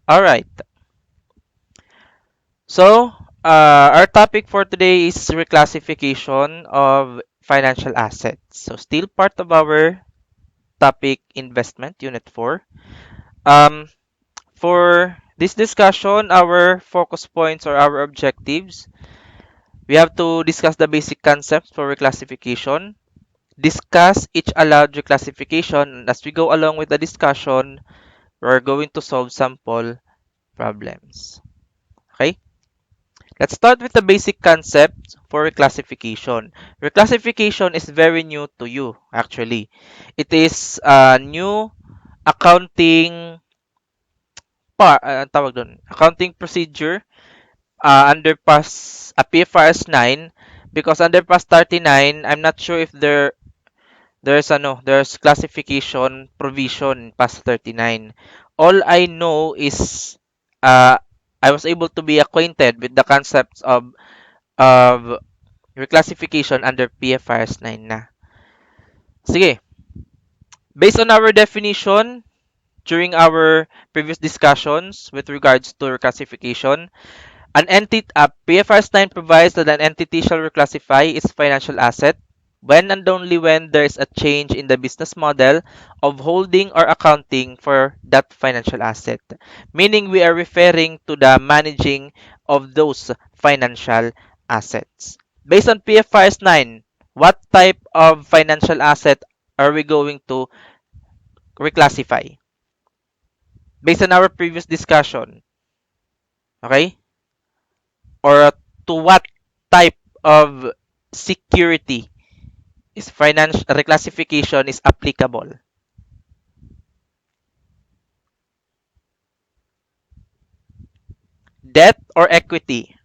All right. So, our topic for today is reclassification of financial assets. So, still part of our topic investment, Unit 4. Um, for this discussion, our focus points or our objectives, we have to discuss the basic concepts for reclassification, discuss each allowed reclassification, and as we go along with the discussion, we're going to solve sample problems. Okay? Let's start with the basic concept for reclassification. Reclassification is very new to you, actually. It is a new accounting accounting procedure under PFRS 9 because under PAS 39, I'm not sure if there's classification provision in PAS 39. All I know is uh, I was able to be acquainted with the concepts of reclassification under PFRS 9 na. Sige, based on our definition during our previous discussions with regards to reclassification, PFRS 9 provides that an entity shall reclassify its financial asset when and only when there is a change in the business model of holding or accounting for that financial asset. Meaning we are referring to the managing of those financial assets. Based on PFRS 9, what type of financial asset are we going to reclassify? Based on our previous discussion, okay? Or to what type of security is financial reclassification is applicable? Debt or equity?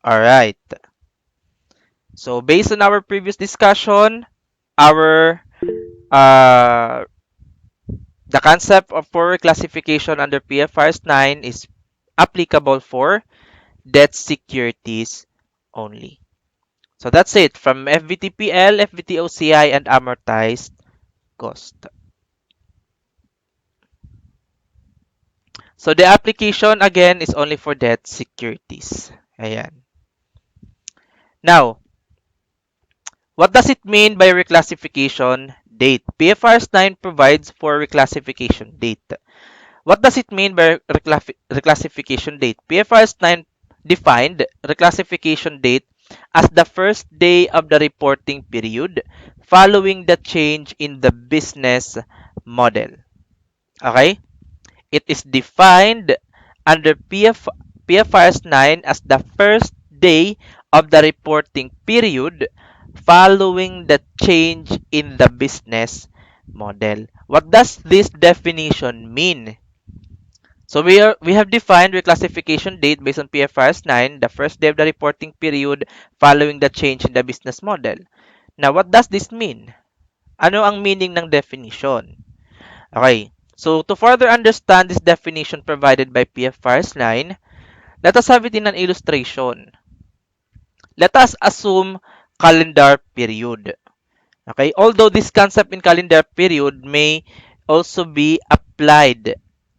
All right. So based on our previous discussion, our uh, the concept of for reclassification under PFRS 9 is applicable for debt securities only. So that's it from FVTPL, FVTOCI, and amortized cost. So the application again is only for debt securities. Ayan. Now, what does it mean by reclassification date? PFRS 9 provides for reclassification date. What does it mean by reclassification date? PFRS 9 defined reclassification date as the first day of the reporting period following the change in the business model. Okay? It is defined under PFRS 9 as the first day of the reporting period following the change in the business model. What does this definition mean? So we have defined reclassification date based on PFRS 9, the first day of the reporting period following the change in the business model. Now, what does this mean? Ano ang meaning ng definition? Okay. So, to further understand this definition provided by PFRS 9, let us have it in an illustration. Let us assume calendar period. Okay? Although this concept in calendar period may also be applied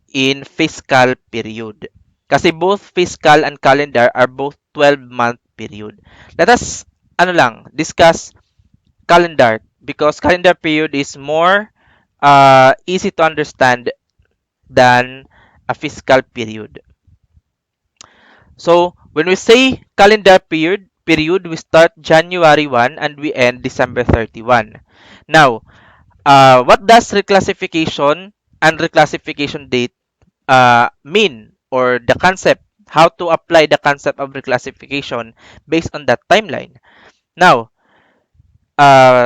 in fiscal period. Kasi both fiscal and calendar are both 12-month period. Let us discuss calendar because calendar period is more easy to understand than a fiscal period. So, when we say calendar period, we start January 1 and we end December 31. Now, what does reclassification and reclassification date mean, or the concept, how to apply the concept of reclassification based on that timeline? Now,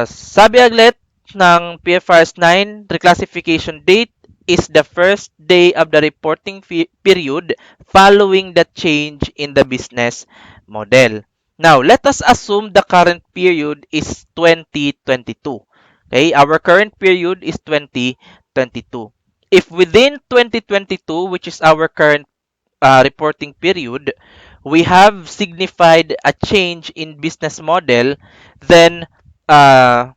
sabi aglet ng PFRS 9, reclassification date is the first day of the reporting period following the change in the business model. Now, let us assume the current period is 2022. Okay, our current period is 2022. If within 2022, which is our current reporting period, we have signified a change in business model, then uh,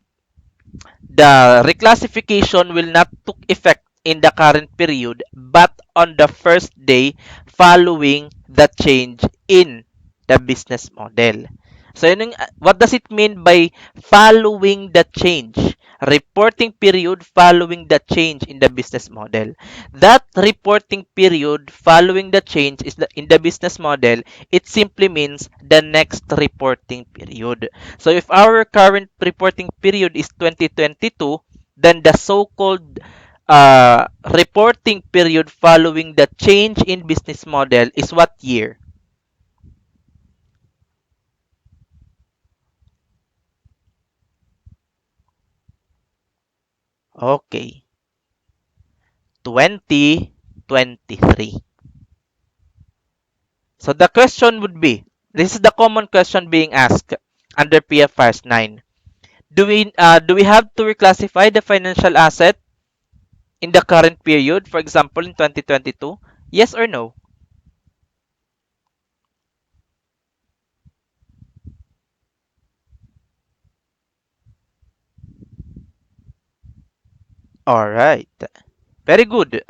the reclassification will not took effect in the current period but on the first day following the change in the business model. So what does it mean by following the change? Reporting period following the change in the business model. That reporting period following the change in the business model, it simply means the next reporting period. So if our current reporting period is 2022, then the so-called reporting period following the change in business model is what year? Okay, 2023. So the question would be, this is the common question being asked under PFRs 9. Do we have to reclassify the financial asset in the current period, for example in 2022? Yes or no? All right. Very good.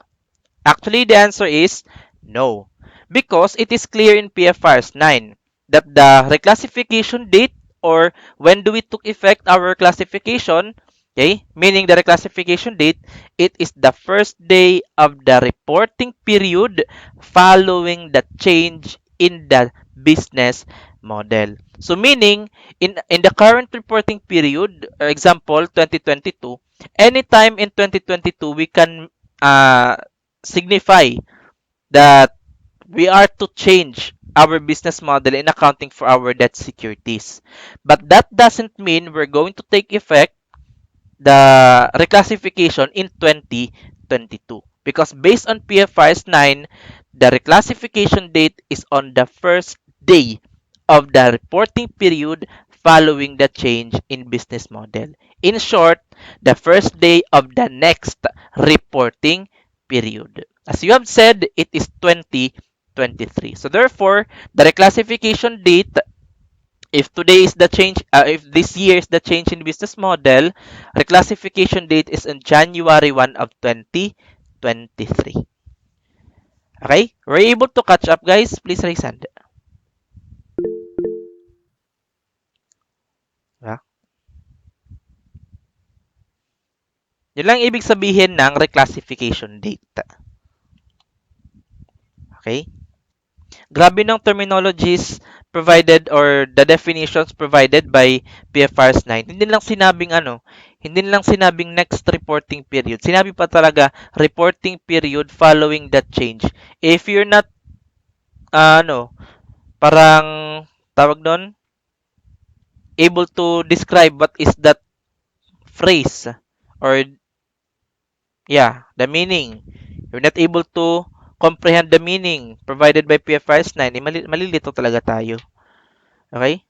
Actually, the answer is no. Because it is clear in PFRs 9 that the reclassification date, or when do we took effect our classification, okay, meaning the reclassification date, it is the first day of the reporting period following the change in the business model. So meaning, in the current reporting period, example 2022, anytime in 2022 we can uh, signify that we are to change our business model in accounting for our debt securities. But that doesn't mean we're going to take effect the reclassification in 2022. Because based on PFRS 9, the reclassification date is on the first day of the reporting period following the change in business model. In short, the first day of the next reporting period. As you have said, it is 2023. So therefore, the reclassification date, if today is the change, if this year is the change in business model, reclassification date is on January 1 of 2023. Okay? Were you able to catch up, guys? Please raise hand. Yeah. Yun lang ibig sabihin ng reclassification date. Okay? Grabe ng terminologies provided or the definitions provided by PFRs 9. Hindi lang sinabing hindi lang sinabing next reporting period. Sinabi pa talaga reporting period following that change. If you're not parang tawag doon, able to describe what is that phrase or yeah, the meaning. You're not able to comprehend the meaning provided by PFRs 9, malilito talaga tayo. Okay?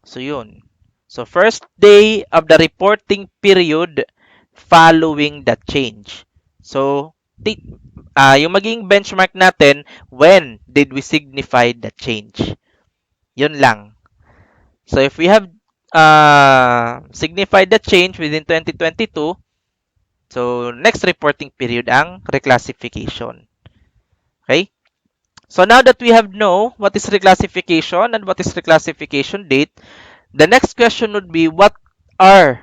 So, yun. So, first day of the reporting period following the change. So, yung maging benchmark natin, when did we signify the change? Yun lang. So, if we have signified the change within 2022, so, next reporting period ang reclassification. Okay? So, now that we have know what is reclassification and what is reclassification date, the next question would be, what are,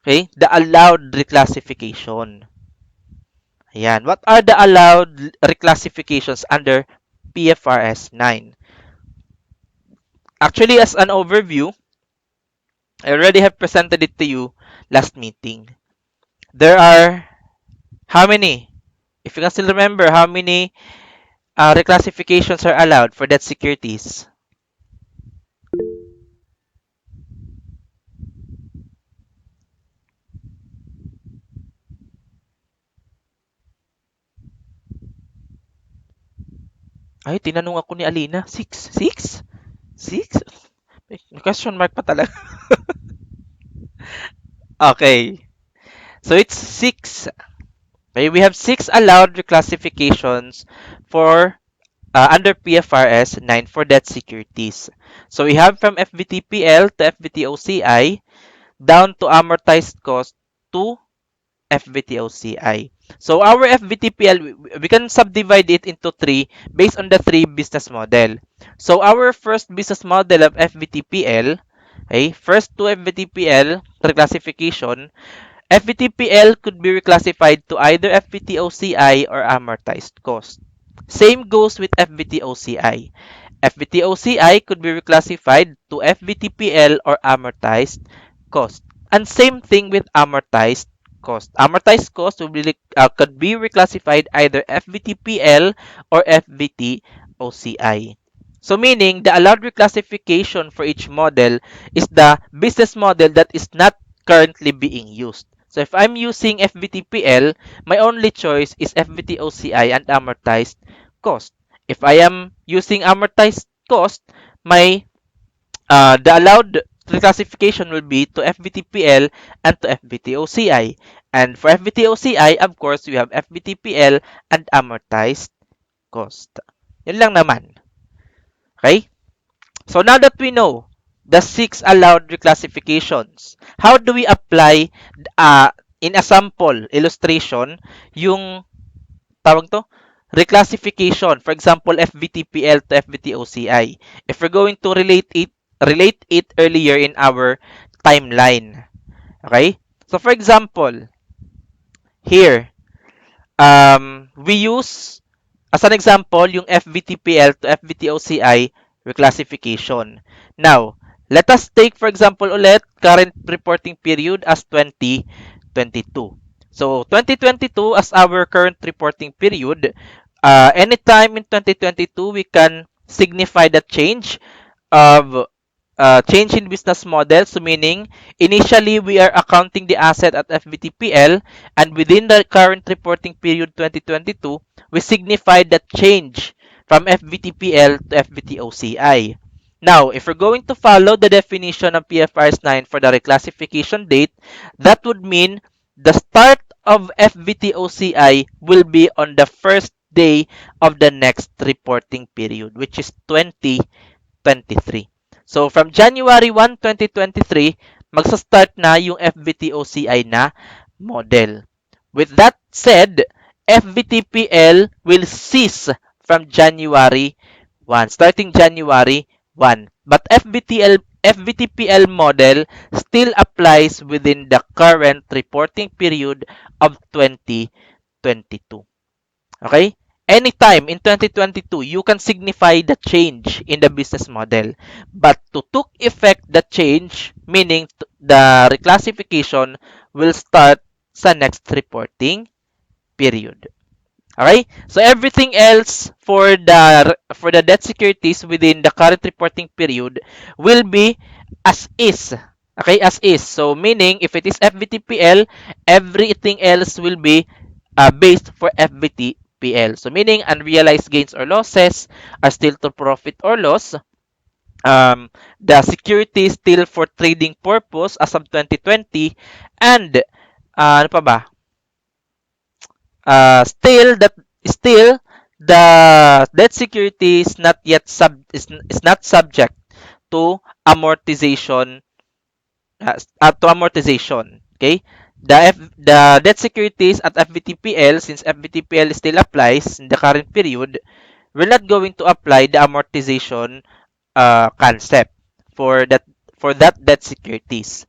okay, the allowed reclassification? Ayan. What are the allowed reclassifications under PFRS 9? Actually, as an overview, I already have presented it to you last meeting. There are how many? If you can still remember, how many reclassifications are allowed for debt securities? Ay, tinanong ako ni Alina. Six? Six? Six? May question mark pa talaga. Okay. So it's six. Okay, we have six allowed reclassifications for under PFRS 9 for debt securities. So we have from FVTPL to FVTOCI down to amortized cost to FVTOCI. So our FVTPL, we can subdivide it into three based on the three business model. So our first business model of FVTPL, okay, first to FVTPL reclassification, FVTPL could be reclassified to either FVTOCI or amortized cost. Same goes with FVTOCI. FVTOCI could be reclassified to FVTPL or amortized cost. And same thing with amortized cost. Amortized cost could be reclassified either FVTPL or FVTOCI. So meaning the allowed reclassification for each model is the business model that is not currently being used. So if I'm using FVTPL, my only choice is FVTOCI and amortized cost. If I am using amortized cost, my the allowed reclassification will be to FVTPL and to FVTOCI. And for FVTOCI, of course, we have FVTPL and amortized cost. Yun lang naman. Okay? So now that we know the six allowed reclassifications, how do we apply uh, in a sample illustration yung tawag to reclassification, for example FVTPL to FVTOCI, if we're going to relate it earlier in our timeline. Okay, so for example here, we use as an example yung FVTPL to FVTOCI reclassification. Now let us take for example ulit current reporting period as 2022. So 2022 as our current reporting period, anytime in 2022 we can signify the of change in business model. So meaning initially we are accounting the asset at FVTPL, and within the current reporting period 2022 we signify the change from FVTPL to FVTOCI. Now, if we're going to follow the definition of PFRS 9 for the reclassification date, that would mean the start of FVTOCI will be on the first day of the next reporting period, which is 2023. So, from January 1, 2023, magsa-start na yung FVTOCI na model. With that said, FVTPL will cease from January 1, starting January 1. But FVTPL model still applies within the current reporting period of 2022. Okay? Anytime in 2022, you can signify the change in the business model. But to took effect the change, meaning the reclassification will start sa next reporting period. Okay? So everything else for the debt securities within the current reporting period will be as is. Okay, as is. So meaning if it is FVTPL, everything else will be based for FVTPL. So meaning unrealized gains or losses are still to profit or loss. The security is still for trading purpose as of 2020, and ano pa ba? Still the debt security is not yet is not subject to amortization, okay. The debt securities at FVTPL, since FVTPL still applies in the current period, we're not going to apply the amortization concept for that debt securities,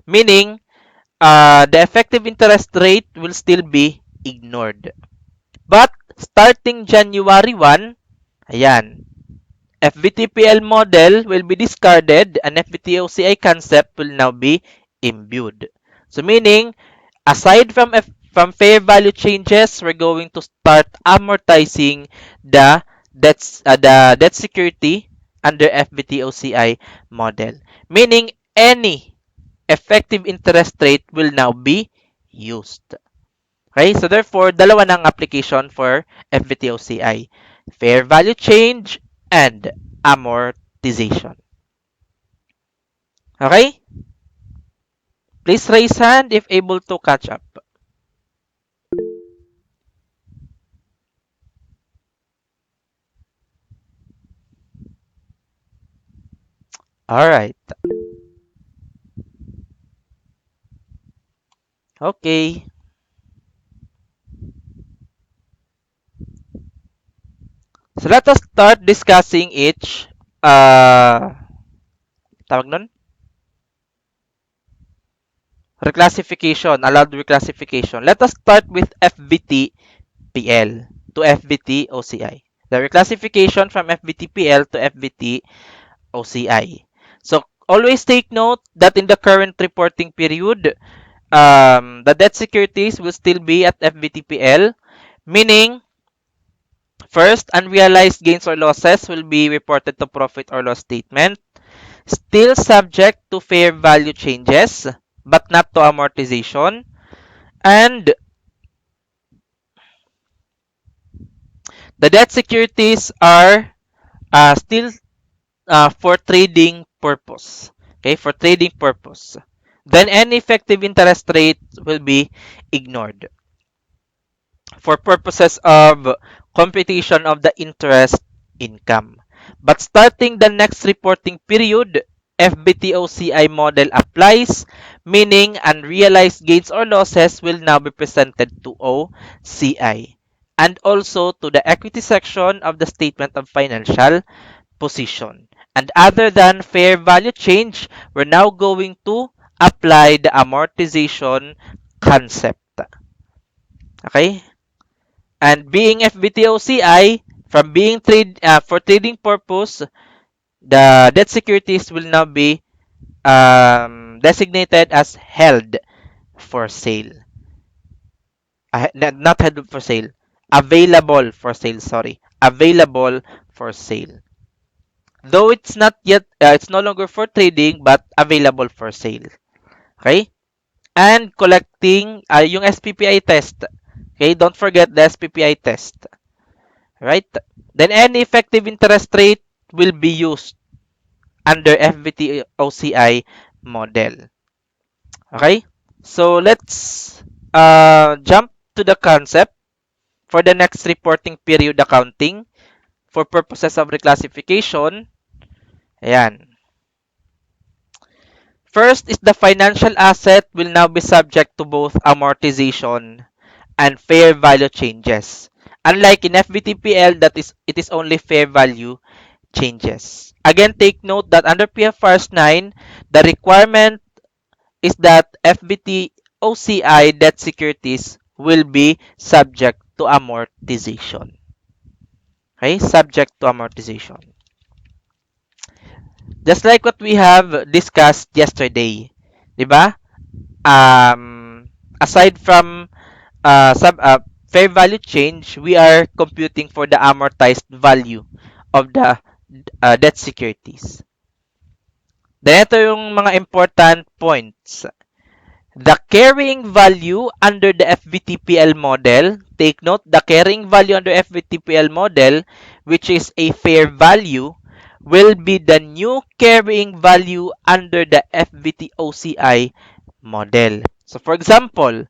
meaning the effective interest rate will still be ignored. But starting January 1, ayan, FVTPL model will be discarded and FVTOCI concept will now be imbued. So meaning, aside from fair value changes, we're going to start amortizing the debt security under FVTOCI model. Meaning, any effective interest rate will now be used. Okay, so therefore, dalawa ng application for FVTOCI. Fair value change and amortization. Okay? Please raise hand if able to catch up. Alright. Okay. So let us start discussing each tawag nun? Reclassification, allowed reclassification. Let us start with FBT-PL to FBT-OCI. The reclassification from FBT-PL to FBT-OCI. So always take note that in the current reporting period, the debt securities will still be at FBT-PL, meaning first, unrealized gains or losses will be reported to profit or loss statement, still subject to fair value changes, but not to amortization. And the debt securities are still for trading purpose. Okay, for trading purpose. Then any effective interest rate will be ignored for purposes of computation of the interest income. But starting the next reporting period, FBTOCI model applies, meaning unrealized gains or losses will now be presented to OCI and also to the equity section of the statement of financial position. And other than fair value change, we're now going to apply the amortization concept. Okay? And being FBTOCI, from being for trading purpose, the debt securities will now be designated as held for sale. Not held for sale, available for sale. Sorry, available for sale. Though it's not yet, it's no longer for trading, but available for sale. Okay? And collecting yung SPPI test. Okay? Don't forget the SPPI test. Right? Then any effective interest rate will be used under FBT OCI model. Okay? So let's jump to the concept for the next reporting period accounting for purposes of reclassification. Ayan. First is the financial asset will now be subject to both amortization and fair value changes. Unlike in FVTPL, that is it is only fair value changes. Again, take note that under PFRS 9, the requirement is that FBT OCI debt securities will be subject to amortization. Okay, subject to amortization. Just like what we have discussed yesterday, 'di ba? Aside from fair value change, we are computing for the amortized value of the debt securities. Then ito yung mga important points. The carrying value under the FVTPL model, take note, the carrying value under FVTPL model, which is a fair value, will be the new carrying value under the FVTOCI model. So for example,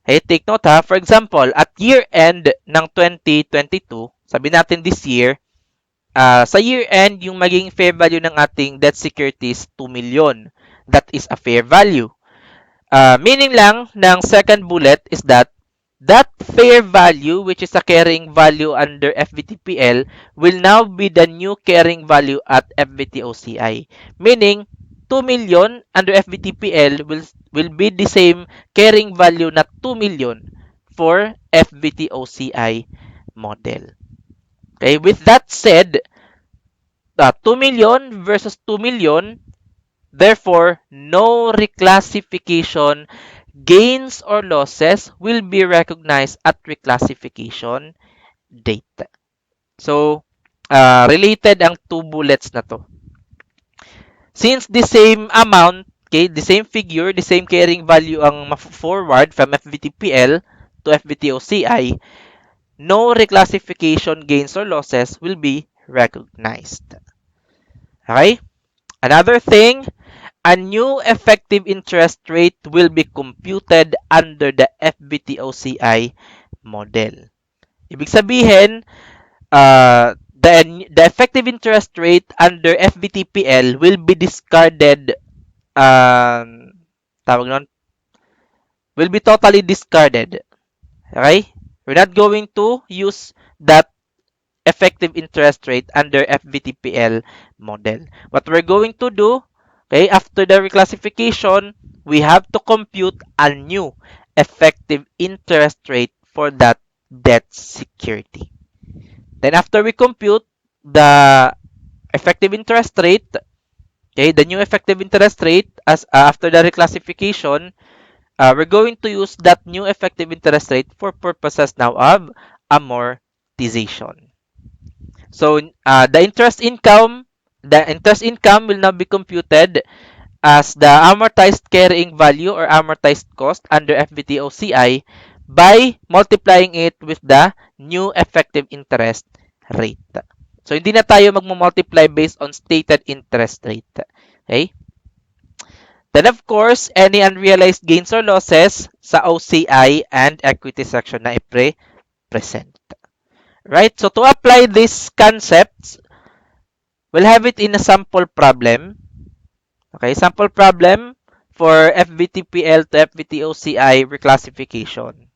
take note ha, for example, at year-end ng 2022, sabi natin this year, sa year-end, yung maging fair value ng ating debt securities, 2 million. That is a fair value. Meaning lang ng second bullet is that fair value, which is a carrying value under FVTPL, will now be the new carrying value at FVTOCI. Meaning, 2 million under FVTPL will be the same carrying value na 2 million for FVTOCI model. Okay, with that said, 2 million versus 2 million, therefore, no reclassification gains or losses will be recognized at reclassification date. So, related ang two bullets na to. Since the same amount, okay, the same figure, the same carrying value ang forward from FVTPL to FVTOCI, no reclassification gains or losses will be recognized. Okay? Another thing, a new effective interest rate will be computed under the FBTOCI model. Ibig sabihin, the effective interest rate under FBTPL will be discarded, um, tawag nun, will be totally discarded. Okay? We're not going to use that effective interest rate under FVTPL model. What we're going to do, okay, after the reclassification, we have to compute a new effective interest rate for that debt security. Then after we compute the effective interest rate, okay, the new effective interest rate as after the reclassification, we're going to use that new effective interest rate for purposes now of amortization. So the interest income will now be computed as the amortized carrying value or amortized cost under FBTOCI by multiplying it with the new effective interest rate. So hindi na tayo magmo-multiply based on stated interest rate. Okay? Then of course, any unrealized gains or losses sa OCI and equity section na i-present. Right? So to apply these concepts, we'll have it in a sample problem. Okay, sample problem for FVTPL to FVTOCI reclassification.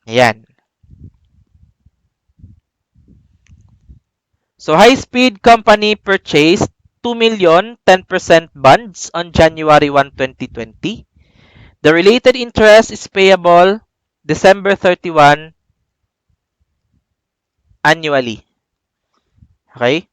Ayan. So high-speed company purchased 2 million 10% bonds on January 1, 2020. The related interest is payable December 31 annually. Okay?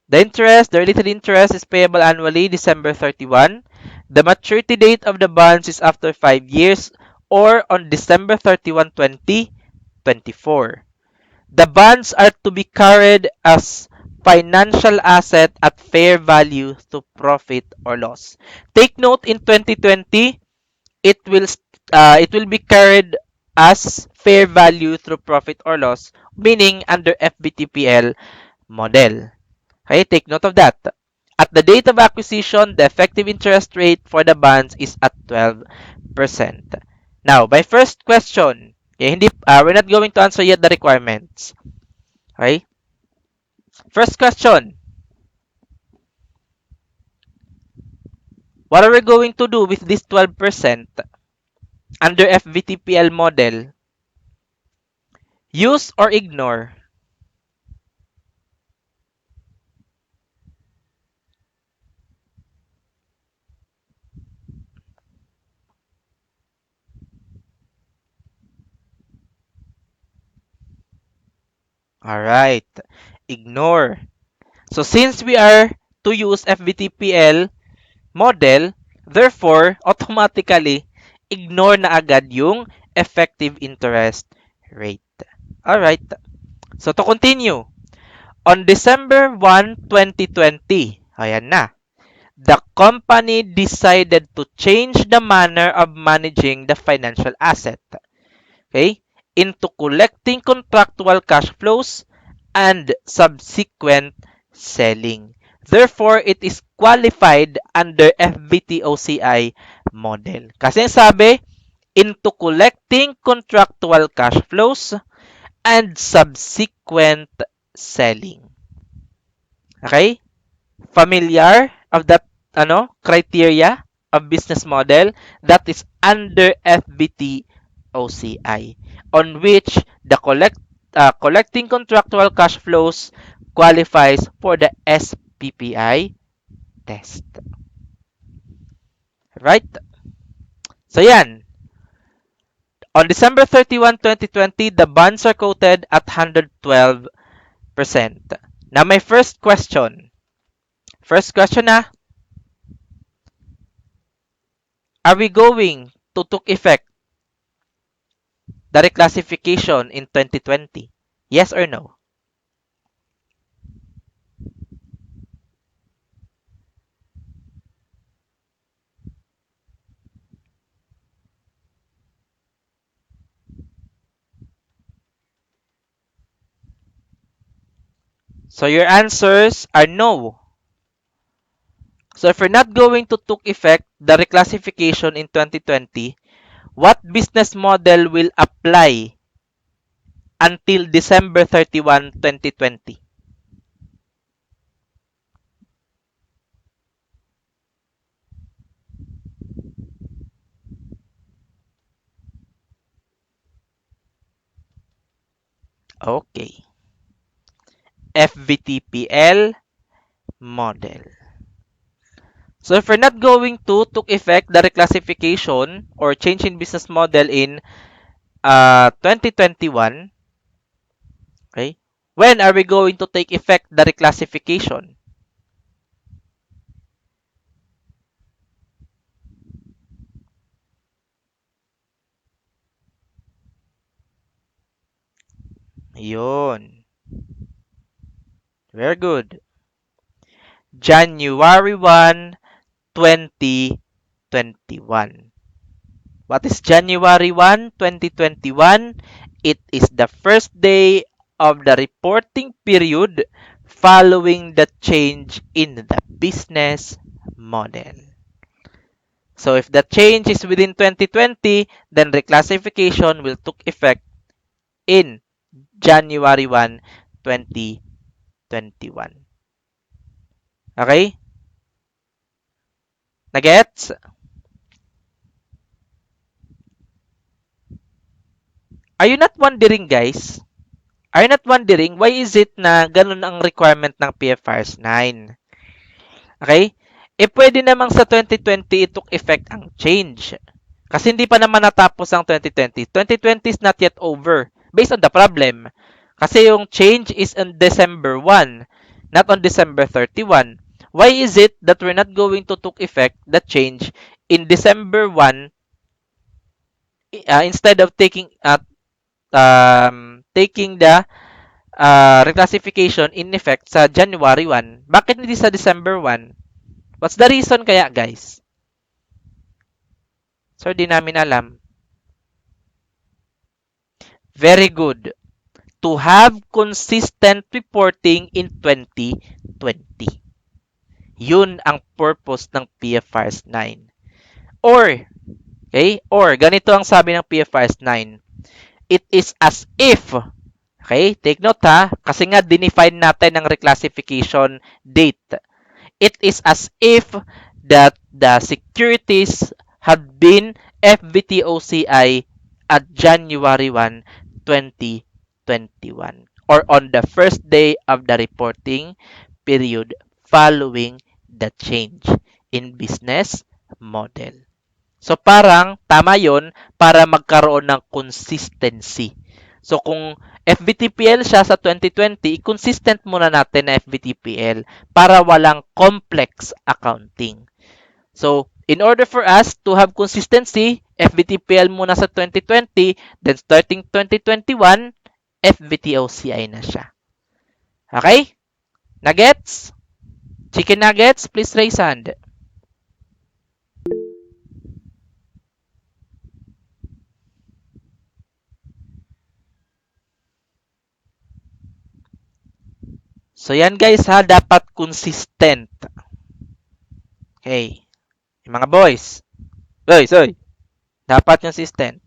The related interest is payable annually December 31. The maturity date of the bonds is after 5 years or on December 31, 2024. The bonds are to be carried as financial asset at fair value to profit or loss. Take note, in 2020, it will be carried as fair value through profit or loss, meaning under FBTPL model. Okay, take note of that. At the date of acquisition, the effective interest rate for the bonds is at 12%. Now, by first question, okay, we're not going to answer yet the requirements. Okay? First question, what are we going to do with this 12% under FVTPL model? Use or ignore? Alright, ignore. So since we are to use FVTPL model, therefore, automatically, ignore na agad yung effective interest rate. Alright. So to continue, on December 1, 2020, ayan na, the company decided to change the manner of managing the financial asset, okay, into collecting contractual cash flows and subsequent selling. Therefore, it is qualified under FBTOCI model. Kasi sabi, into collecting contractual cash flows and subsequent selling. Okay? Familiar of that criteria of business model that is under FBT OCI, on which the collecting contractual cash flows qualifies for the SPPI test. Right? So yan. On December 31, 2020, the bonds are quoted at 112%. Now, my first question. First question na, are we going to took effect the reclassification in 2020? Yes or no? So your answers are no. So if we're not going to took effect the reclassification in 2020, what business model will apply until December 31, 2020? Okay. FVTPL model. So if we're not going to took effect the reclassification or change in business model in 2021, okay, when are we going to take effect the reclassification? Yun. Very good. January 1, 2021. What is January 1, 2021? It is the first day of the reporting period following the change in the business model. So if the change is within 2020, then reclassification will take effect in January 1, 2021. Okay? Nagets? Are you not wondering, guys? Are you not wondering why is it na ganun ang requirement ng PFRs 9? Okay? Eh pwede namang sa 2020 it took effect ang change. Kasi hindi pa naman natapos ang 2020. 2020 is not yet over based on the problem. Kasi yung change is on December 1, not on December 31. Why is it that we're not going to took effect the change in December 1 instead of taking the reclassification in effect sa January 1? Bakit hindi sa December 1? What's the reason kaya, guys? So, di namin alam. Very good. To have consistent reporting in 2020. Yun ang purpose ng PFRS 9. Or, okay, or ganito ang sabi ng PFRS 9. It is as if, okay, take note ha, kasi nga dinefine natin ang reclassification date. It is as if that the securities have been FVTOCI at January 1, 2021 or on the first day of the reporting period following the change in business model. So parang tama yon para magkaroon ng consistency. So kung FVTPL siya sa 2020, consistent muna natin na FVTPL para walang complex accounting. So in order for us to have consistency, FVTPL muna sa 2020, then starting 2021, FVTOCI na siya. Okay? Nuggets? Chicken nuggets, please raise hand. So yan guys ha, dapat consistent. Okay. Yung mga boys. Boys, oy. Dapat consistent.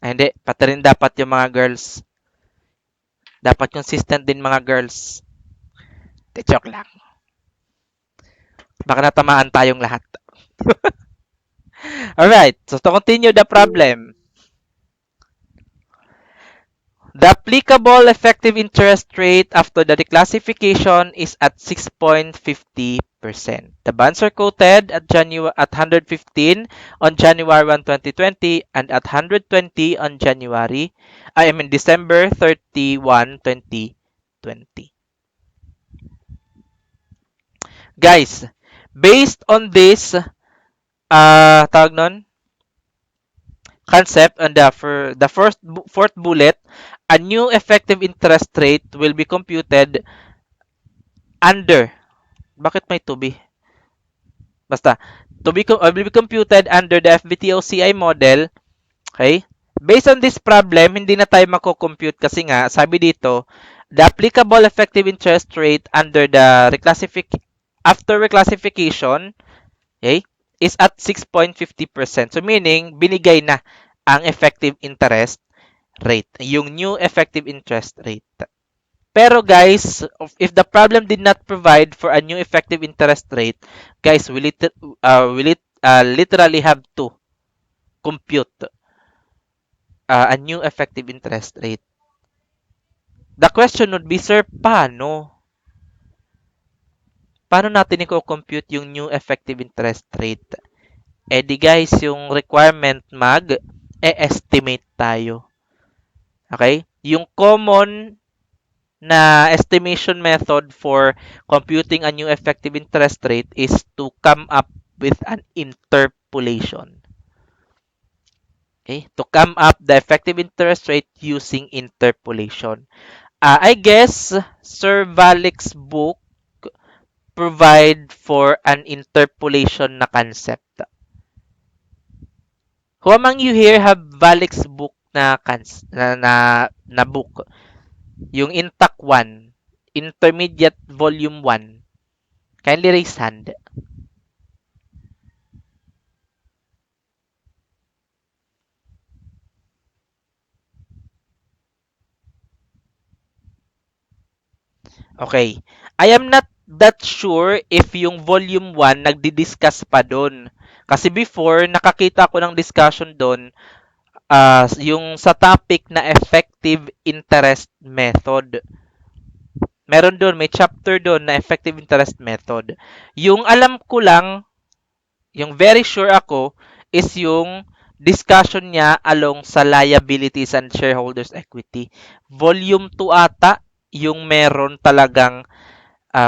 Ay, hindi. Pati rin dapat yung mga girls. Dapat consistent din mga girls. De, joke lang. Baka natamaan tayong lahat. Alright. So to continue the problem. The applicable effective interest rate after the reclassification is at 6.50%. The bonds are quoted at 115 on January 1, 2020 and at 120 on December 31, 2020. Guys, based on this tawag nun, concept and the fourth bullet, a new effective interest rate will be computed under, bakit may to be? Basta, will be computed under the FVTOCI model. Okay? Based on this problem, hindi na tayo mako-compute kasi nga, sabi dito, the applicable effective interest rate under the after reclassification, okay, is at 6.50%. So meaning, binigay na ang effective interest rate, yung new effective interest rate. Pero guys, if the problem did not provide for a new effective interest rate, guys, will it literally have to compute a new effective interest rate. The question would be, sir, paano? Paano natin i-compute yung new effective interest rate? Eh di guys, yung requirement mag-estimate tayo. Okay? Yung common na estimation method for computing a new effective interest rate is to come up with an interpolation. Okay? To come up the effective interest rate using interpolation. I guess Sir Valik's book provide for an interpolation na concept. Who among you here have Valik's book na book? Yung INTACC1, Intermediate Volume 1. Kindly raise hand. Okay. I am not that sure if yung volume 1 nagdi-discuss pa doon. Kasi before, nakakita ko ng discussion doon yung sa topic na effective interest method. Meron doon, may chapter doon na effective interest method. Yung alam ko lang, yung very sure ako, is yung discussion niya along sa liabilities and shareholders equity. Volume 2 ata, yung meron talagang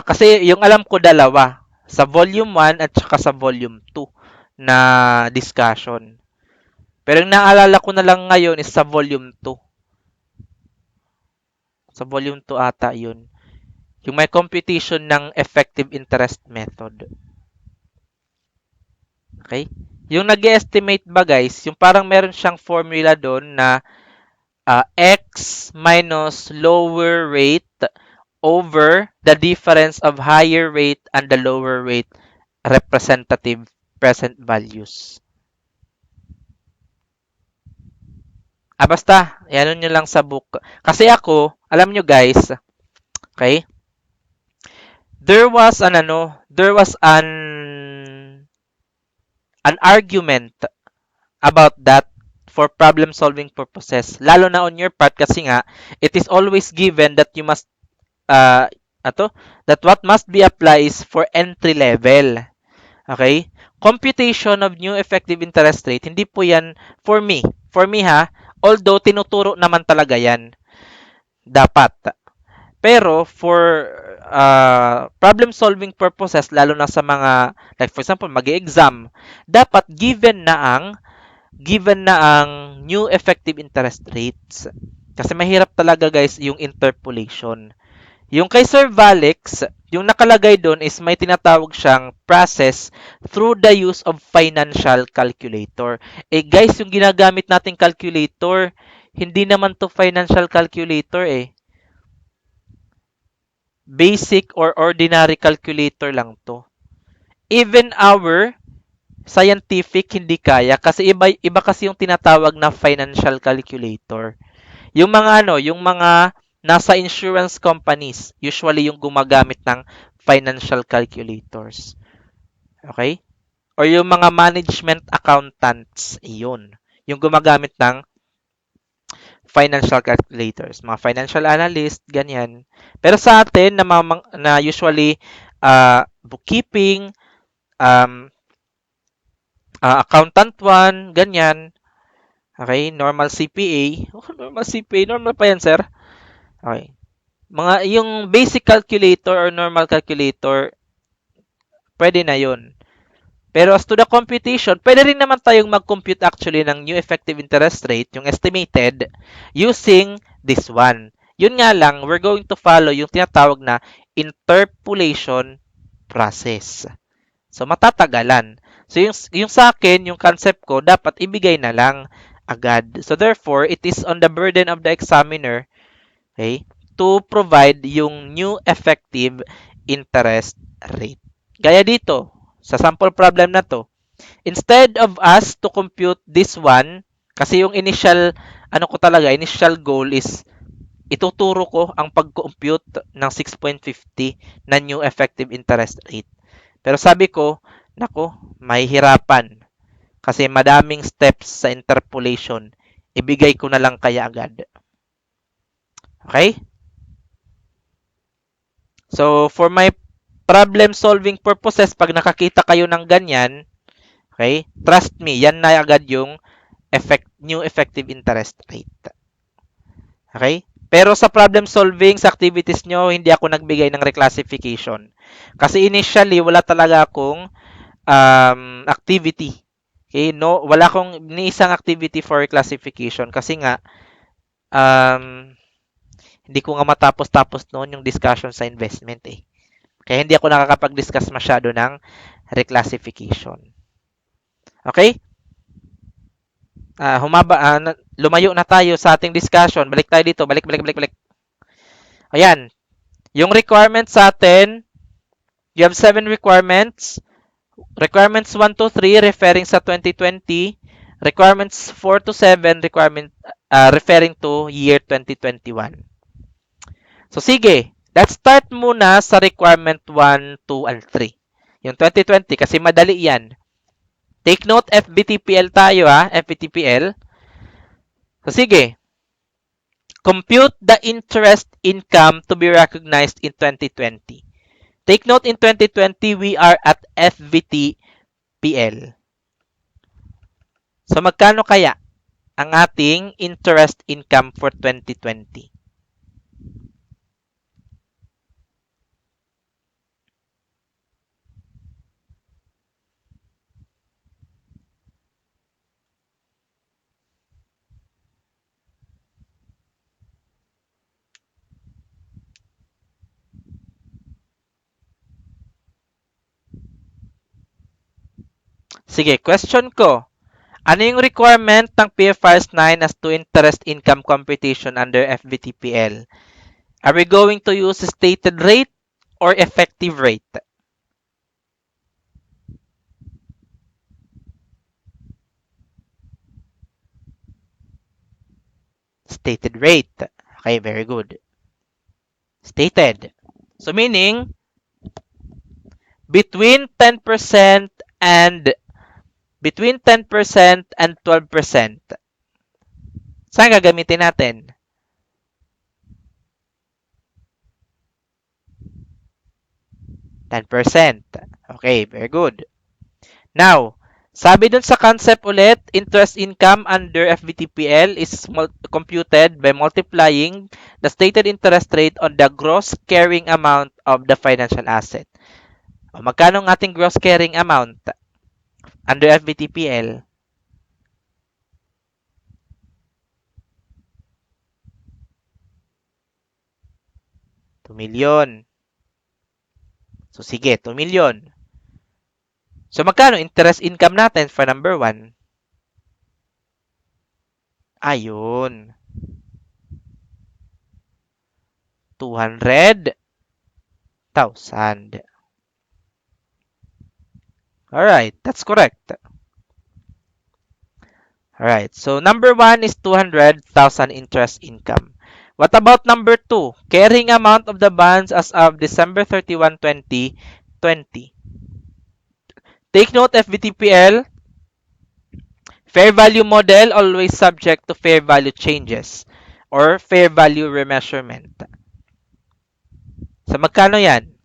kasi yung alam ko dalawa, sa volume 1 at saka sa volume 2 na discussion. Pero yung naalala ko na lang ngayon is sa volume 2. Sa volume 2 ata yun. Yung may computation ng effective interest method. Okay? Yung nag-estimate ba guys, yung parang meron siyang formula doon na x minus lower rate over the difference of higher rate and the lower rate representative present values. Basta, yan nyo lang sa book. Kasi ako, alam nyo guys, okay, there was an argument about that for problem solving purposes. Lalo na on your part kasi nga, it is always given that you must uh, that what must be applied is for entry level. Okay? Computation of new effective interest rate, hindi po yan for me. For me ha, although tinuturo naman talaga yan. Dapat. Pero for problem solving purposes, lalo na sa mga, like for example, mag-exam, dapat given na ang new effective interest rates. Kasi mahirap talaga guys yung interpolation. Yung kay Sir Valix, yung nakalagay doon is may tinatawag siyang process through the use of financial calculator. Eh guys, yung ginagamit nating calculator, hindi naman to financial calculator eh. Basic or ordinary calculator lang to. Even our scientific hindi kaya kasi iba kasi yung tinatawag na financial calculator. Yung mga nasa insurance companies, usually yung gumagamit ng financial calculators. Okay? Or yung mga management accountants, iyon. Yung gumagamit ng financial calculators, mga financial analyst, ganyan. Pero sa atin, na usually bookkeeping, accountant 1, ganyan. Okay, normal CPA. Oh, normal CPA, normal pa yan, sir. Okay. Yung basic calculator or normal calculator, pwede na yun. Pero as to the computation, pwede rin naman tayong mag-compute actually ng new effective interest rate, yung estimated, using this one. Yun nga lang, we're going to follow yung tinatawag na interpolation process. So, matatagalan. So, yung sa akin, yung concept ko, dapat ibigay na lang agad. So, therefore, it is on the burden of the examiner, okay, to provide yung new effective interest rate. Gaya dito, sa sample problem na to, instead of us to compute this one, kasi yung initial goal is ituturo ko ang pag-compute ng 6.50 na new effective interest rate. Pero sabi ko, nako, mahihirapan kasi madaming steps sa interpolation. Ibigay ko na lang kaya agad. Okay? So, for my problem solving purposes, pag nakakita kayo ng ganyan, okay, trust me, yan na agad yung new effective interest rate. Okay? Pero sa problem solving, sa activities nyo, hindi ako nagbigay ng reclassification. Kasi initially, wala talaga akong activity. Okay? No, wala akong ni isang activity for reclassification kasi nga, hindi ko nga matapos-tapos noon yung discussion sa investment eh. Kaya hindi ako nakakapag-discuss masyado ng reclassification. Okay? Lumayo na tayo sa ating discussion. Balik tayo dito. Balik. Ayan. Yung requirements sa atin, you have 7 requirements. Requirements 1 to 3 referring sa 2020. Requirements 4 to 7 referring to year 2021. So sige, let's start muna sa requirement 1, 2, and 3. Yung 2020 kasi madali yan. Take note, FBTPL tayo ha, FBTPL. So sige, compute the interest income to be recognized in 2020. Take note, in 2020, we are at FBTPL. So magkano kaya ang ating interest income for 2020? Sige, question ko. Ano yung requirement ng PFRS 9 as to interest income computation under FBTPL? Are we going to use stated rate or effective rate? Stated rate. Okay, very good. Stated. So meaning, between 10% and 12%. Saan gagamitin natin? %. Okay, very good. Now, sabi dun sa concept ulit, interest income under FVTPL is computed by multiplying the stated interest rate on the gross carrying amount of the financial asset. O, magkano ang ating gross carrying amount under FVTPL? $2 million. So, sige, 2 million. So, magkano interest income natin for number 1? Ayun. 200,000. Alright, that's correct. Alright, so number 1 is 200,000 interest income. What about number 2? Carrying amount of the bonds as of December 31, 2020. Take note, FVTPL, fair value model always subject to fair value changes or fair value remeasurement. So magkano yan?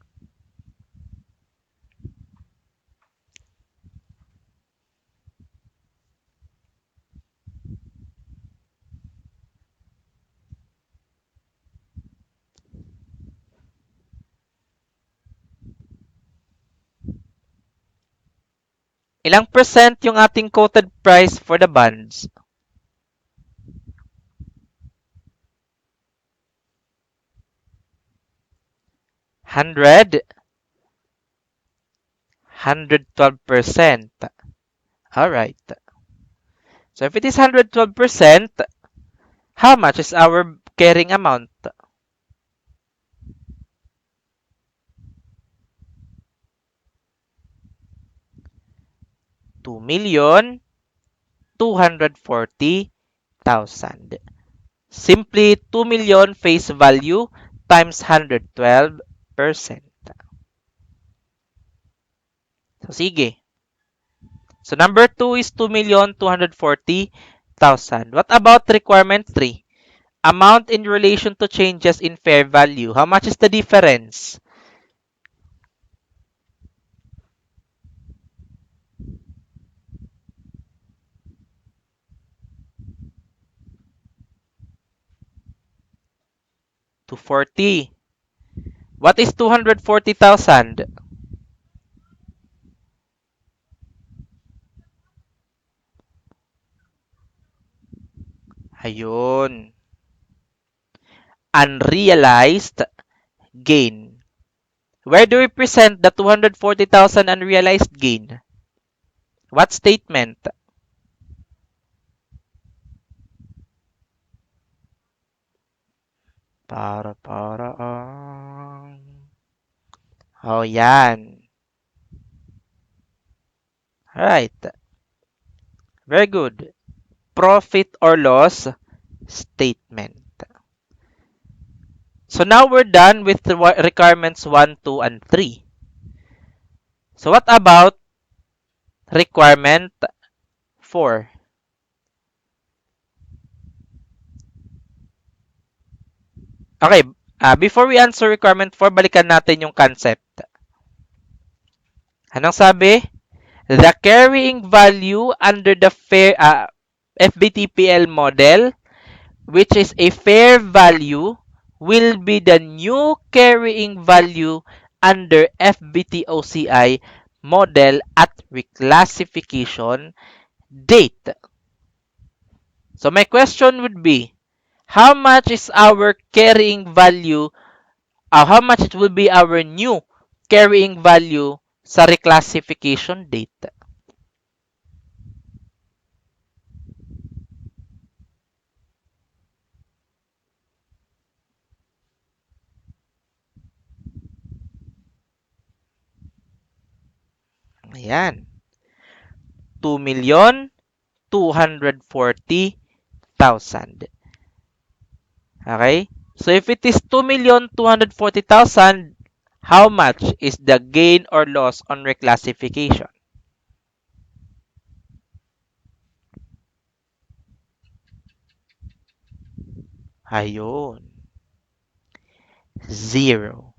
Ilang percent yung ating quoted price for the bonds? 100? 112%. Alright. So if it is 112%, how much is our carrying amount? 2,240,000. Simply 2 million face value times 112%. So, sige. So, number 2 is 2,240,000. What about requirement 3? Amount in relation to changes in fair value. How much is the difference? To 40. What is 240,000? Ayun. Unrealized gain. Where do we present the 240,000 unrealized gain? What statement? Para. Oh, yan. Alright. Very good. Profit or loss statement. So now we're done with the requirements 1, 2, and 3. So what about requirement 4? Okay, before we answer requirement 4, balikan natin yung concept. Anong sabi? The carrying value under the fair FBTPL model, which is a fair value, will be the new carrying value under FBTOCI model at reclassification date. So my question would be, how much is our carrying value, how much it will be our new carrying value sa reclassification date? Ayan. 2,240,000. Okay? So if it is 2,240,000, how much is the gain or loss on reclassification? Ayun. 0.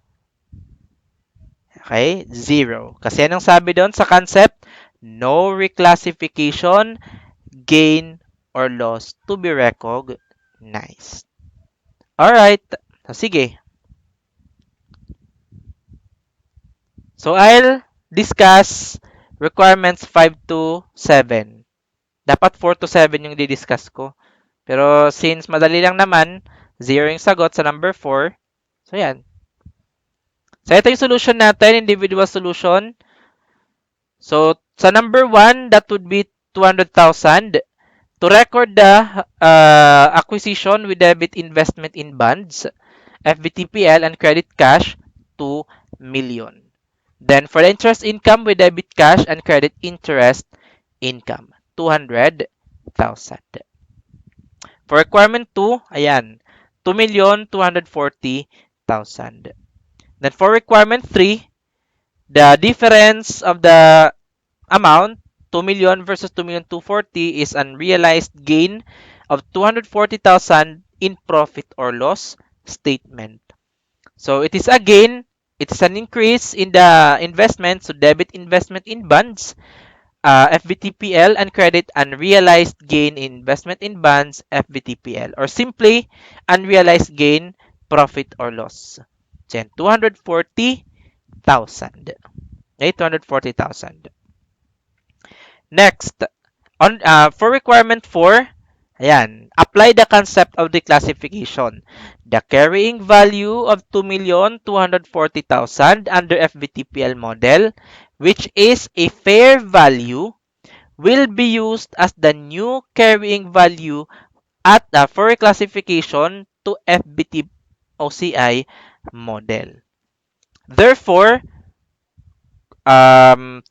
Okay? 0. Kasi anong sabi doon sa concept? No reclassification, gain, or loss to be recognized. Alright. So, sige. So, I'll discuss requirements 5 to 7. Dapat 4 to 7 yung di-discuss ko. Pero since madali lang naman, 0 yung sagot sa number 4. So, yan. So, ito yung solution natin, individual solution. So, sa number 1, that would be 200,000. To record the acquisition with debit investment in bonds, FBTPL, and credit cash, 2 million. Then, for the interest income with debit cash and credit interest income, 200,000. For requirement 2, ayan, 2,240,000. Then for requirement 3, the difference of the amount, 2 million versus 2,240,000 is unrealized gain of 240,000 in profit or loss statement. So it is a gain, it is an increase in the investment, so debit investment in bonds, FVTPL, and credit unrealized gain in investment in bonds, FVTPL, or simply unrealized gain, profit or loss. So, 240,000. Okay, 240,000. Next, for requirement 4, ayan, apply the concept of declassification. The carrying value of 2,240,000 under FVTPL model, which is a fair value, will be used as the new carrying value at for reclassification to FBT OCI model. Therefore,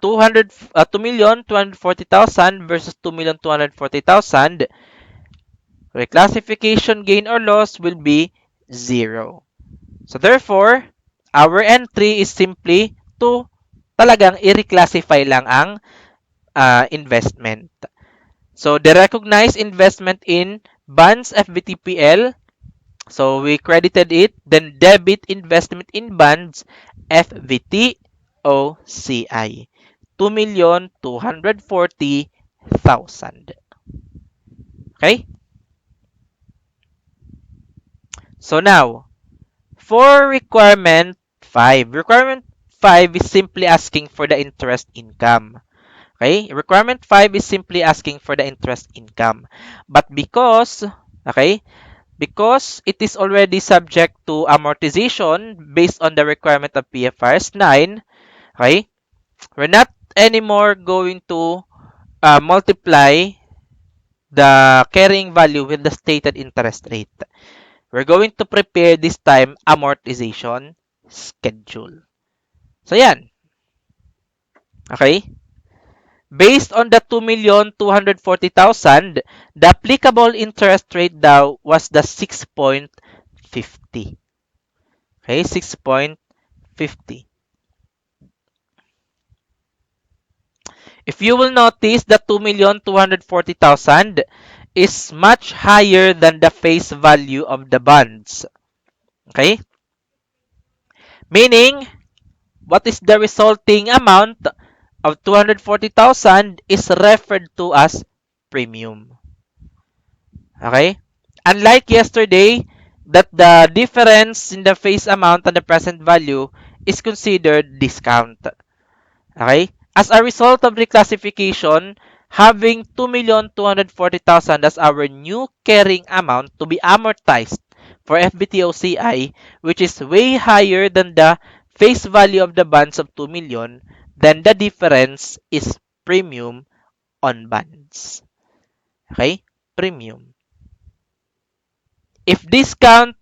2,240,000 versus 2,240,000, reclassification gain or loss will be 0. So therefore, our entry is simply to talagang i-reclassify lang ang investment. So the recognized investment in bonds FVTPL, so we credited it, then debit investment in bonds FVTOCI, 2,240,000. Okay? So now, for requirement 5. Requirement 5 is simply asking for the interest income. Okay? Requirement 5 is simply asking for the interest income. But because it is already subject to amortization based on the requirement of PFRS 9, okay, we're not anymore going to multiply the carrying value with the stated interest rate. We're going to prepare this time amortization schedule. So yan. Okay? Based on the 2,240,000, the applicable interest rate daw was the 6.50. Okay, 6.50. If you will notice, the 2,240,000 is much higher than the face value of the bonds. Okay? Meaning, what is the resulting amount of 240,000 is referred to as premium. Okay? Unlike yesterday, that the difference in the face amount and the present value is considered discount. Okay? As a result of reclassification, having 2,240,000 as our new carrying amount to be amortized for FBTOCI, which is way higher than the face value of the bonds of 2 million, then the difference is premium on bonds. Okay? Premium. If discount,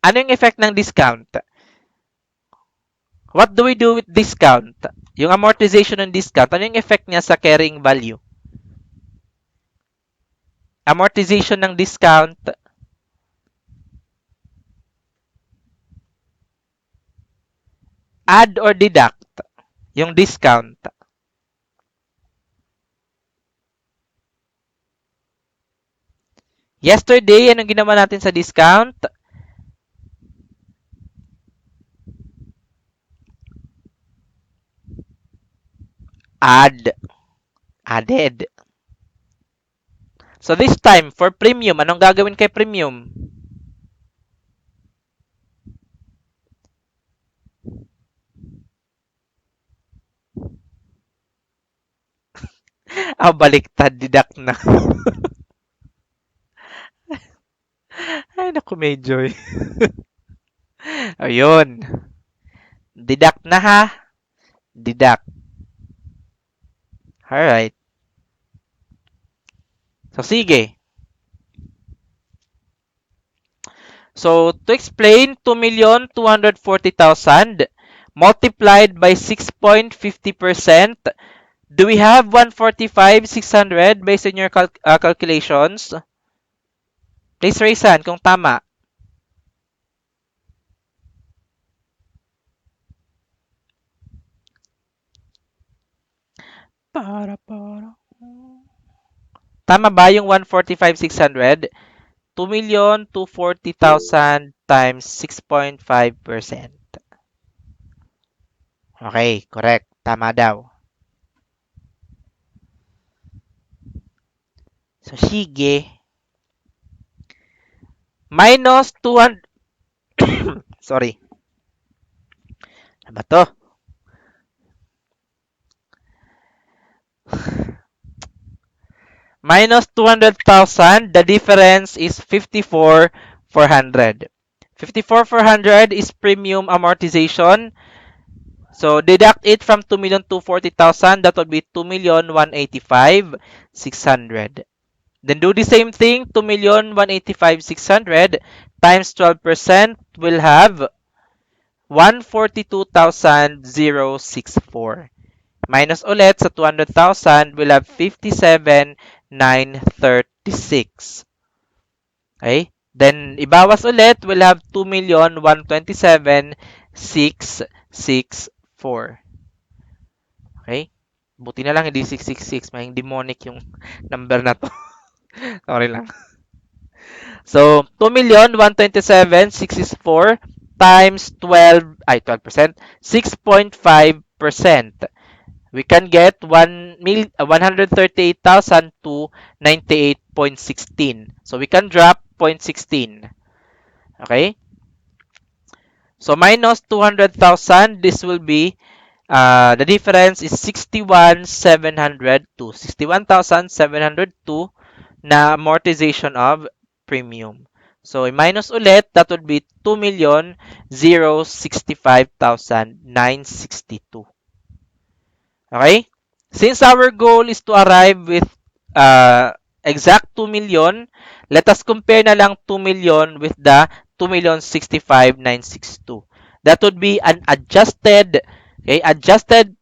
ano yung effect ng discount? What do we do with discount? Yung amortization ng discount, ano yung effect niya sa carrying value? Amortization ng discount, add or deduct yung discount. Yesterday, anong ginawa natin sa discount? Added. So this time, for premium, anong gagawin kay premium? Baliktad, deduct na. Ay, naku, medyo. Ayun. Deduct na ha. Deduct. Alright. So, sige. So, to explain, 2,240,000 multiplied by 6.50%, do we have 145,600 based on your calculations? Please raise hand kung tama. Tama ba yung 145,600? 2,240,000 times 6.5%. Okay, correct. Tama daw. So, sige. Minus 200. Sorry. Ano ba to? Minus 200,000, the difference is 54,400. 54,400 is premium amortization. So, deduct it from 2,240,000. That would be 2,185,600. Then do the same thing. 2,185,600 times 12% will have 142,064. Minus ulit sa 200,000, we'll have 57,936. Okay? Then, ibawas ulit, we'll have 2,127,664. Okay? Buti na lang hindi 666. May demonic yung number na to. Sorry lang. So, 2,127,664 times 12%, 6.5%. We can get 138,000 to 98.16. So, we can drop 0.16. Okay? So, minus 200,000, this will be, the difference is 61,702. 61,702 na amortization of premium. So, minus ulit, that would be 2,065,962. Okay? Since our goal is to arrive with exact 2 million, let us compare na lang 2 million with the 2,065,962. That would be an adjusted, okay, adjusted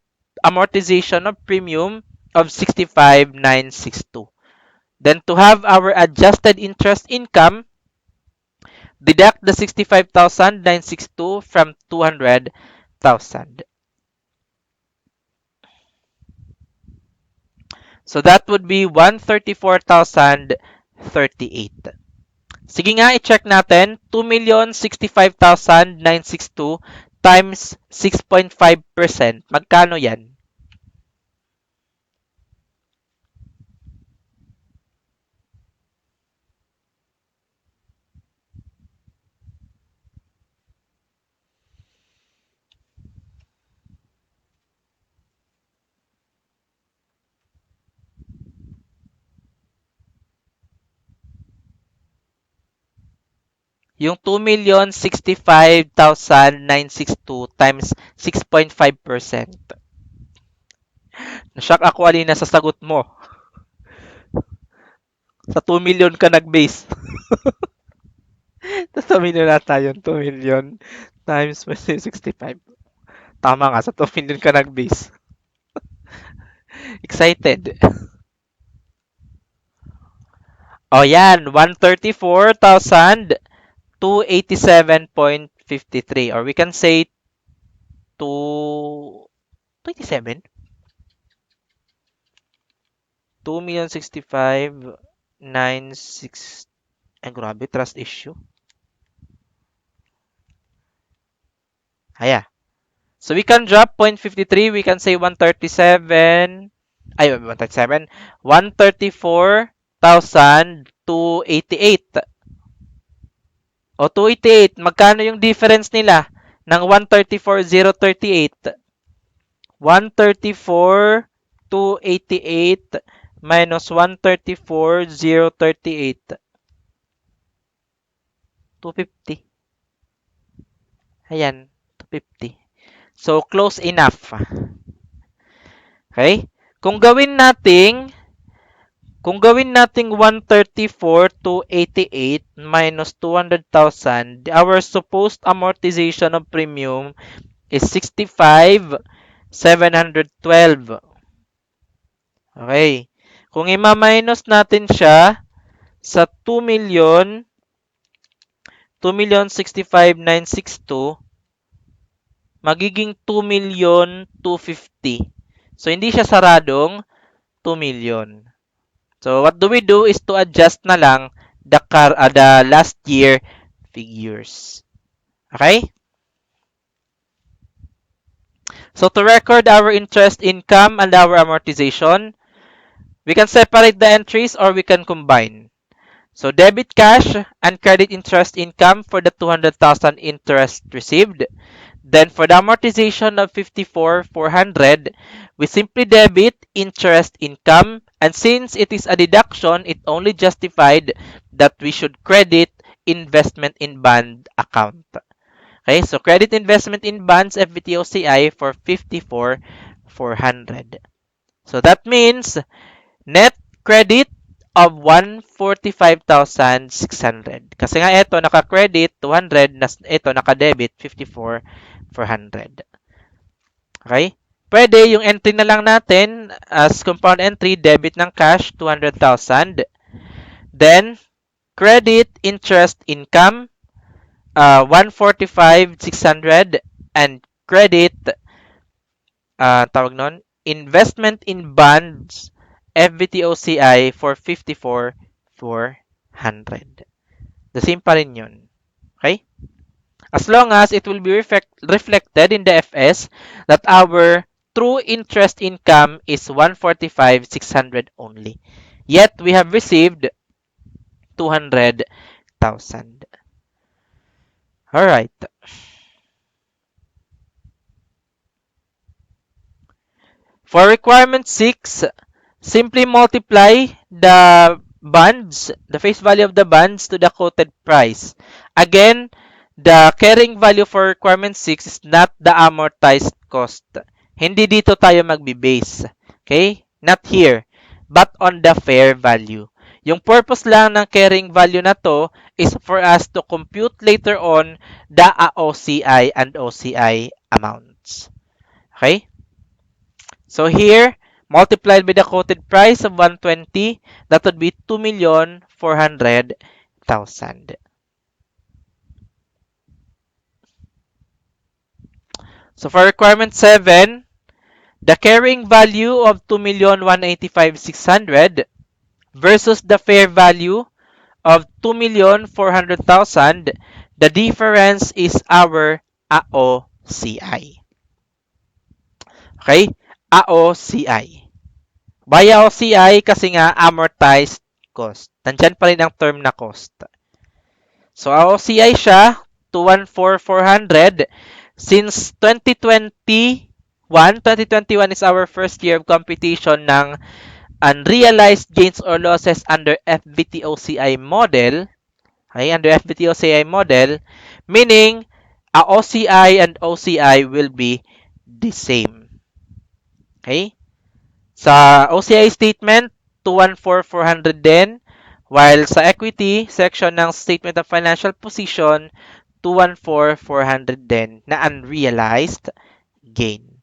amortization of premium of 65,962. Then to have our adjusted interest income, deduct the 65,962 from 200,000. So that would be 134,038. Sige nga, i-check natin. 2,065,962 times 6.5%. Magkano yan? Yung 2,065,962 times 6.5%. Nashock ako alina sa sagot mo. Sa 2 million ka nag-base. Tapos 2 million na tayo. 2 million times 65. Tama nga, sa 2 million ka nag-base. Excited. O yan, 134,287.53. Or we can say 27? 2,065,960. Ay, grabe, trust issue. Aya. So we can drop 0.53. We can say 137. Ay, 137. 134,288. O 288. Magkano yung difference nila ng 134,038? 134,288 minus 134,038. 250. Ayan, 250. So, close enough. Okay? Kung gawin nating 134,288 minus 200,000, our supposed amortization of premium is 65,712. Okay. Kung i-minus natin siya sa 2,065,962, magiging 2,250,000. So, hindi siya saradong 2 million. So, what do we do is to adjust na lang the last year figures. Okay? So, to record our interest income and our amortization, we can separate the entries or we can combine. So, debit cash and credit interest income for the 200,000 interest received. Then, for the amortization of 54,400, we simply debit interest income. And since it is a deduction, it only justified that we should credit investment in bond account. Okay, so credit investment in bonds FVTOCI for 54,400. So that means net credit of 145,600. Kasi nga ito naka-credit 200, ito naka-debit 54,400. Okay? Pwede yung entry na lang natin as compound entry, debit ng cash 200,000. Then credit interest income 145,600 and credit tawag nun, investment in bonds FVTOCI for 54,400. The same pa rin yun. Okay? As long as it will be reflected in the FS that our true interest income is 145,600 only. Yet we have received 200,000. Alright. For requirement 6, simply multiply the bonds, the face value of the bonds to the quoted price. Again, the carrying value for requirement 6 is not the amortized cost. Hindi dito tayo magbe-base. Okay? Not here, but on the fair value. Yung purpose lang ng carrying value na to is for us to compute later on the AOCI and OCI amounts. Okay? So here, multiplied by the quoted price of 120, that would be 2,400,000. So for requirement 7, the carrying value of 2,185,600 versus the fair value of 2,400,000, the difference is our AOCI. Okay? AOCI. By AOCI kasi nga amortized cost. Nandyan pa rin ang term na cost. So AOCI siya, 214,400. Since 2021 is our first year of computation ng unrealized gains or losses under FVTOCI model. Okay, under FVTOCI model, meaning AOCI and OCI will be the same. Okay? Sa OCI statement, 214,400 din. While sa equity section ng statement of financial position, 214,400 din na unrealized gain.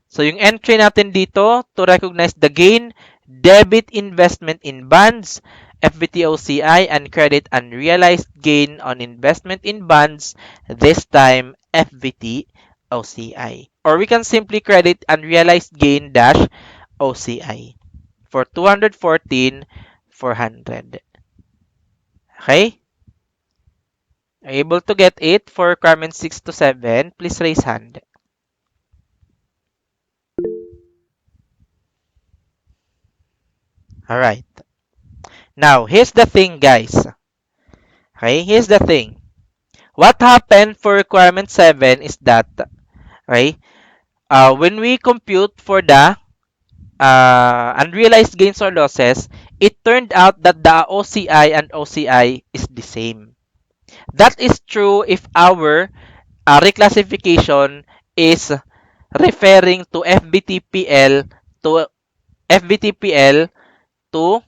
So yung entry natin dito to recognize the gain, debit investment in bonds, FVTOCI, and credit unrealized gain on investment in bonds, this time FVTOCI. Or we can simply credit unrealized gain dash OCI for 214,400. Okay? Are you able to get it for requirement 6 to 7? Please raise hand. Alright. Now, here's the thing, guys. Okay? Here's the thing. What happened for requirement 7 is that, okay, when we compute for the unrealized gains or losses, it turned out that the OCI and OCI is the same. That is true if our reclassification is referring to FVTPL to FVTPL to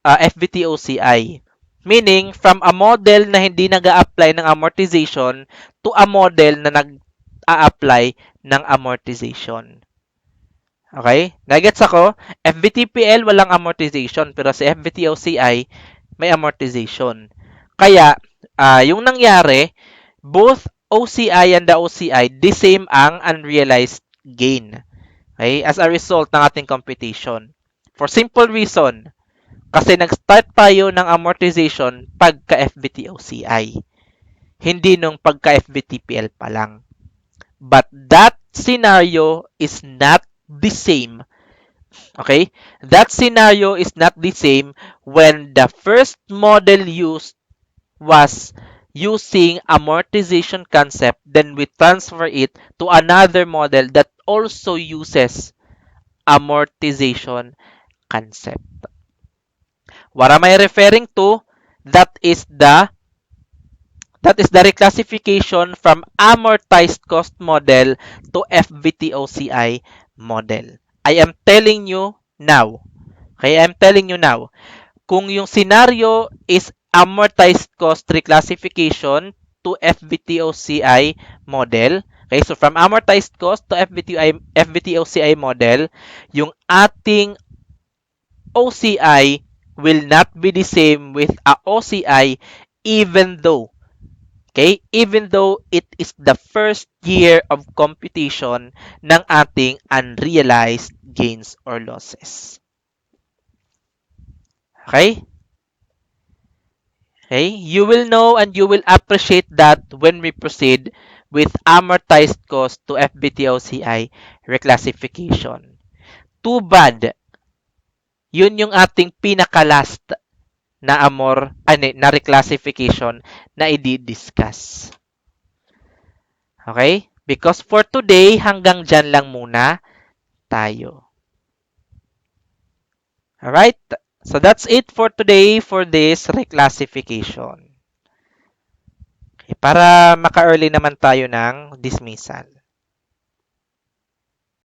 FVTOCI. Meaning, from a model na hindi nag-a-apply ng amortization to a model na nag-a-apply ng amortization. Okay? Nagets ako? FVTPL walang amortization, pero sa FVTOCI may amortization. Kaya, yung nangyari, both OCI and the OCI, the same ang unrealized gain. Okay? As a result ng ating computation. For simple reason, kasi nag-start tayo ng amortization pagka FVTOCI. Hindi nung pagka FVTPL pa lang. But that scenario is not the same. Okay? That scenario is not the same when the first model used was using amortization concept, then we transfer it to another model that also uses amortization concept. What am I referring to? That is the reclassification from amortized cost model to FVTOCI model. I am telling you now. Okay, I'm telling you now. Kung yung scenario is amortized cost reclassification to FVTOCI model, okay, so from amortized cost to FVTOCI model, yung ating OCI will not be the same with a OCI even though, okay, even though it is the first year of computation ng ating unrealized gains or losses. Okay? Okay? You will know and you will appreciate that when we proceed with amortized cost to FBTOCI reclassification. Too bad, yun yung ating pinaka-last na na reclassification na i-discuss. Okay? Because for today, hanggang dyan lang muna tayo. Alright? So that's it for today for this reclassification. Okay, para maka-early naman tayo ng dismissal.